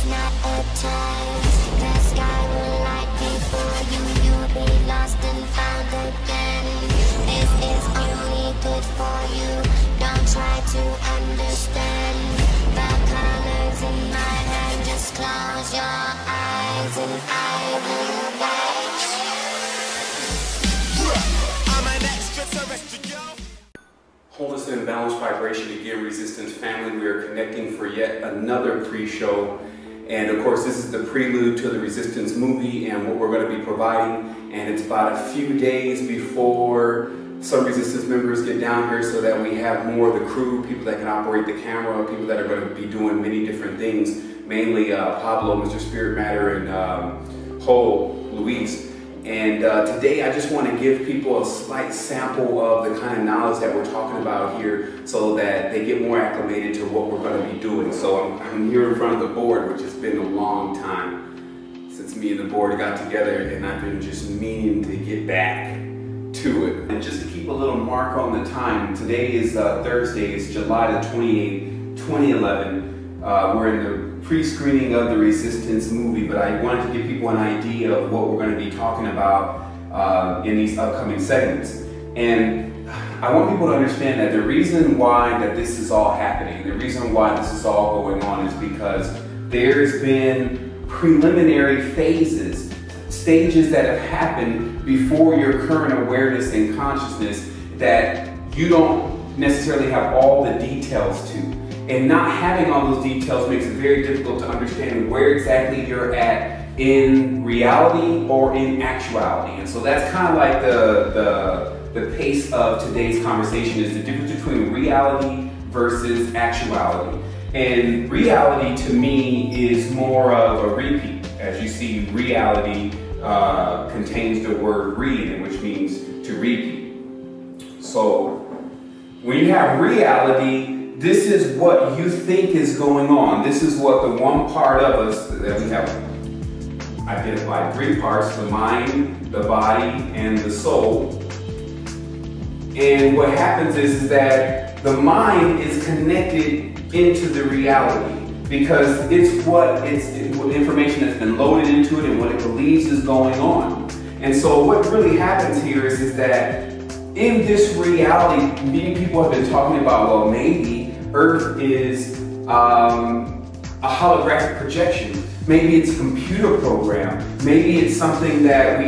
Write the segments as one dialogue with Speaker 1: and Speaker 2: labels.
Speaker 1: it's not a test. The sky will light before you, you'll be lost and found again. This is only good for you, don't try to understand. The colors in my hand, just close your eyes and I will guide you. I'm an extraterrestrial.
Speaker 2: Hold us in balanced vibration again, Resistance family. We are connecting for yet another pre-show. And of course, this is the prelude to the Resistance movie and what we're going to be providing. And it's about a few days before some Resistance members get down here so that we have more of the crew, people that can operate the camera, people that are going to be doing many different things, mainly Pablo, Mr. Spirit Matter, and Luis. And today I just want to give people a slight sample of the kind of knowledge that we're talking about here so that they get more acclimated to what we're going to be doing. So I'm here in front of the board, which has been a long time since me and the board got together, and I've been just meaning to get back to it. And just to keep a little mark on the time, today is Thursday, it's July the 28th, 2011. We're in the pre-screening of the Resistance movie, but I wanted to give people an idea of what we're going to be talking about in these upcoming segments. And I want people to understand that the reason why that this is all happening, the reason why this is all going on is because there's been preliminary phases, stages that have happened before your current awareness and consciousness that you don't necessarily have all the details to. And not having all those details makes it very difficult to understand where exactly you're at in reality or in actuality. And so that's kind of like the pace of today's conversation, is the difference between reality versus actuality. And reality to me is more of a repeat. As you see, reality contains the word read, which means to repeat. So when you have reality, this is what you think is going on. This is what the one part of us that we have identified, three parts: the mind, the body, and the soul. And what happens is that the mind is connected into the reality because it's information that's been loaded into it and what it believes is going on. And so what really happens here is that in this reality, many people have been talking about, well, maybe Earth is a holographic projection. Maybe it's a computer program. Maybe it's something that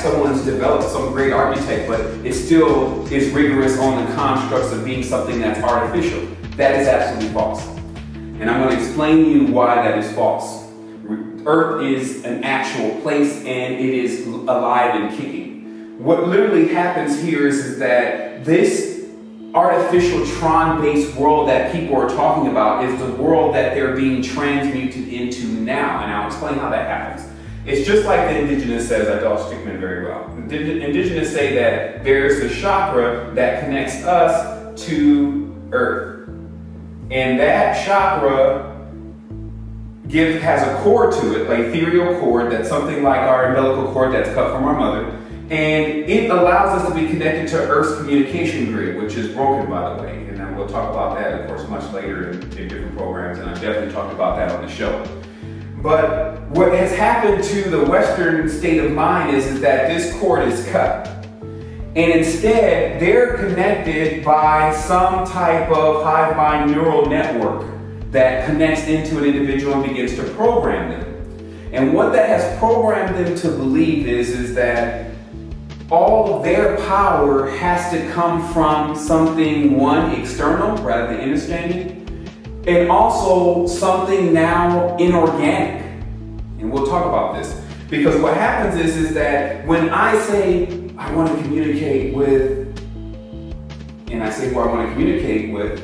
Speaker 2: someone's developed, some great architect, but it still is rigorous on the constructs of being something that's artificial. That is absolutely false. And I'm going to explain to you why that is false. Earth is an actual place and it is alive and kicking. What literally happens here is that this artificial Tron-based world that people are talking about is the world that they're being transmuted into now. And I'll explain how that happens. It's just like the indigenous says, I don't speak men very well. The indigenous say that there's a chakra that connects us to Earth. And that chakra has a cord to it, like ethereal cord, that's something like our umbilical cord that's cut from our mother. And it allows us to be connected to Earth's communication grid, which is broken, by the way. And then we'll talk about that, of course, much later in different programs. And I've definitely talked about that on the show. But what has happened to the Western state of mind is that this cord is cut. And instead, they're connected by some type of hive mind neural network that connects into an individual and begins to program them. And what that has programmed them to believe is that all of their power has to come from something, one, external, rather than Innerstanding, and also something now inorganic. And we'll talk about this. Because what happens is that when I say I want to communicate with, and I say who I want to communicate with,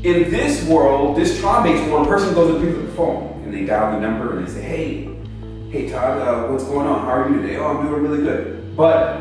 Speaker 2: in this world, this Tron-based world, a person goes and picks up the phone and they dial the number and they say, hey Todd, what's going on? How are you today? Oh, I'm doing really good. But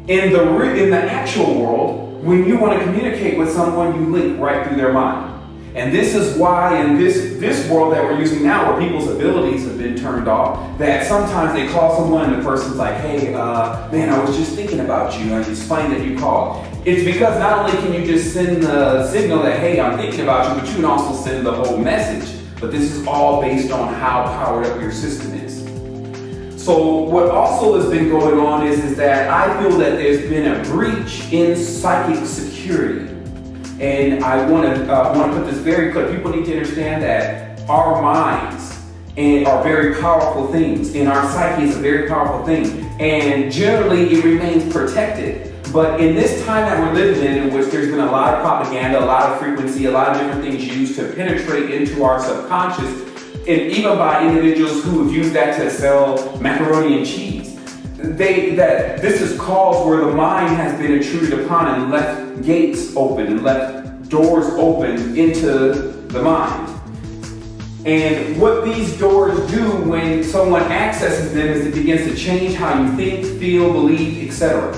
Speaker 2: in the actual world, when you want to communicate with someone, you link right through their mind. And this is why in this world that we're using now, where people's abilities have been turned off, that sometimes they call someone and the person's like, hey, man, I was just thinking about you, and it's funny that you called. It's because not only can you just send the signal that, hey, I'm thinking about you, but you can also send the whole message But this is all based on how powered up your system is. So what also has been going on is that I feel that there's been a breach in psychic security. And I want to put this very clear. People need to understand that our minds are very powerful things, and our psyche is a very powerful thing. And generally it remains protected. But in this time that we're living in which there's been a lot of propaganda, a lot of frequency, a lot of different things used to penetrate into our subconscious, and even by individuals who have used that to sell macaroni and cheese, this is cause where the mind has been intruded upon and left gates open and left doors open into the mind. And what these doors do when someone accesses them is it begins to change how you think, feel, believe, etc.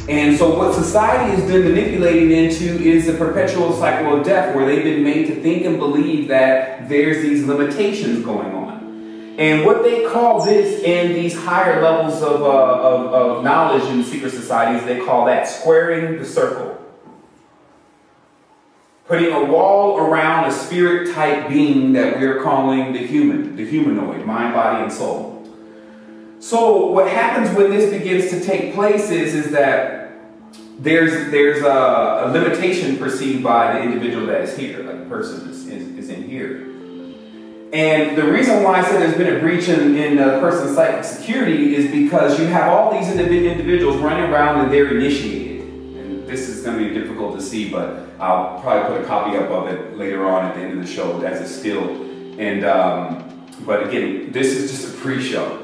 Speaker 2: And so what society has been manipulating into is a perpetual cycle of death where they've been made to think and believe that there's these limitations going on. And what they call this in these higher levels of knowledge in secret societies, they call that squaring the circle. Putting a wall around a spirit type being that we're calling the humanoid, mind, body, and soul. So what happens when this begins to take place is that there's a limitation perceived by the individual that is here, like the person is in here. And the reason why I said there's been a breach in a person's psychic security is because you have all these individuals running around and they're initiated. And this is going to be difficult to see, but I'll probably put a copy up of it later on at the end of the show as a still. And but again, this is just a pre-show.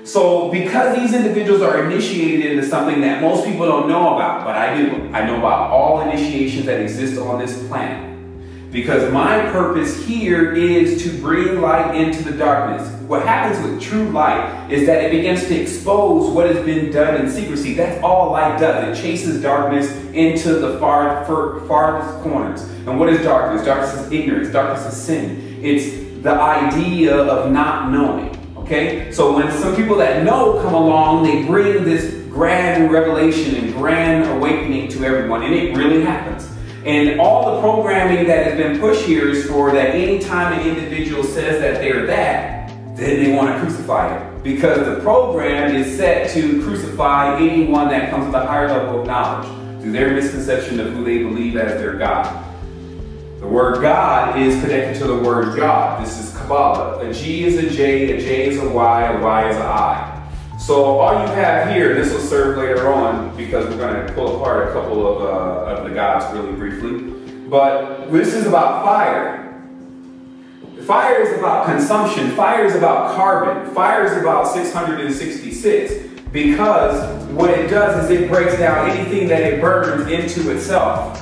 Speaker 2: So because these individuals are initiated into something that most people don't know about, but I do. I know about all initiations that exist on this planet. Because my purpose here is to bring light into the darkness. What happens with true light is that it begins to expose what has been done in secrecy. That's all light does. It chases darkness into the farthest corners. And what is darkness? Darkness is ignorance. Darkness is sin. It's the idea of not knowing. Okay? So when some people that know come along, they bring this grand revelation and grand awakening to everyone. And it really happens. And all the programming that has been pushed here is for that any time an individual says that they're that, then they want to crucify it. Because the program is set to crucify anyone that comes with a higher level of knowledge through their misconception of who they believe as their God. The word God is connected to the word God. This is Kabbalah. A G is a J is a Y is a I. So all you have here, this will serve later on because we're going to pull apart a couple of the gods really briefly. But this is about fire. Fire is about consumption. Fire is about carbon. Fire is about 666 because what it does is it breaks down anything that it burns into itself.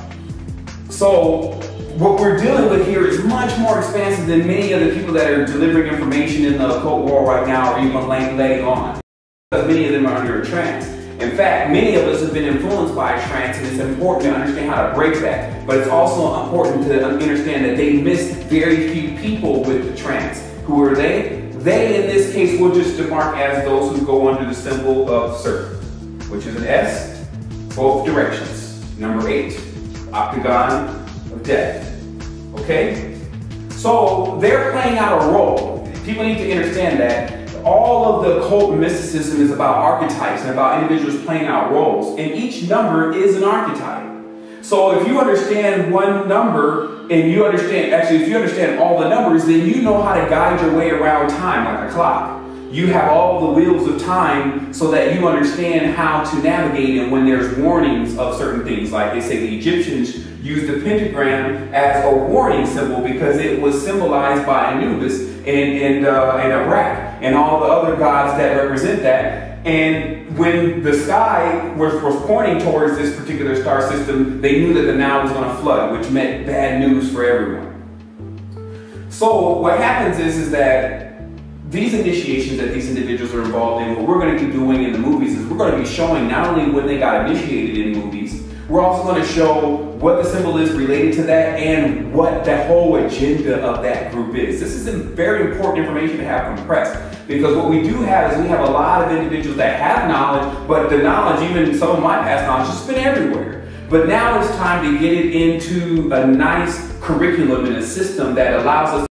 Speaker 2: So what we're dealing with here is much more expansive than many of the people that are delivering information in the occult world right now or even letting on. Because many of them are under a trance. In fact, many of us have been influenced by a trance, and it's important to understand how to break that. But it's also important to understand that they miss very few people with the trance. Who are they? They, in this case, will just demark as those who go under the symbol of serpent, which is an S, both directions. Number 8, octagon of death. Okay? So they're playing out a role. People need to understand that. All of the occult mysticism is about archetypes and about individuals playing out roles. And each number is an archetype. So if you understand one number and you understand, actually if you understand all the numbers, then you know how to guide your way around time like a clock. You have all the wheels of time so that you understand how to navigate and when there's warnings of certain things. Like they say the Egyptians used the pentagram as a warning symbol because it was symbolized by Anubis and Iraq and all the other gods that represent that. And when the sky was pointing towards this particular star system, they knew that the Nile was going to flood, which meant bad news for everyone. So what happens is that these initiations that these individuals are involved in, what we're going to be doing in the movies is we're going to be showing not only when they got initiated in movies, we're also going to show what the symbol is related to that and what the whole agenda of that group is. This is very important information to have compressed because what we do have is we have a lot of individuals that have knowledge, but the knowledge, even some of my past knowledge, has been everywhere. But now it's time to get it into a nice curriculum and a system that allows us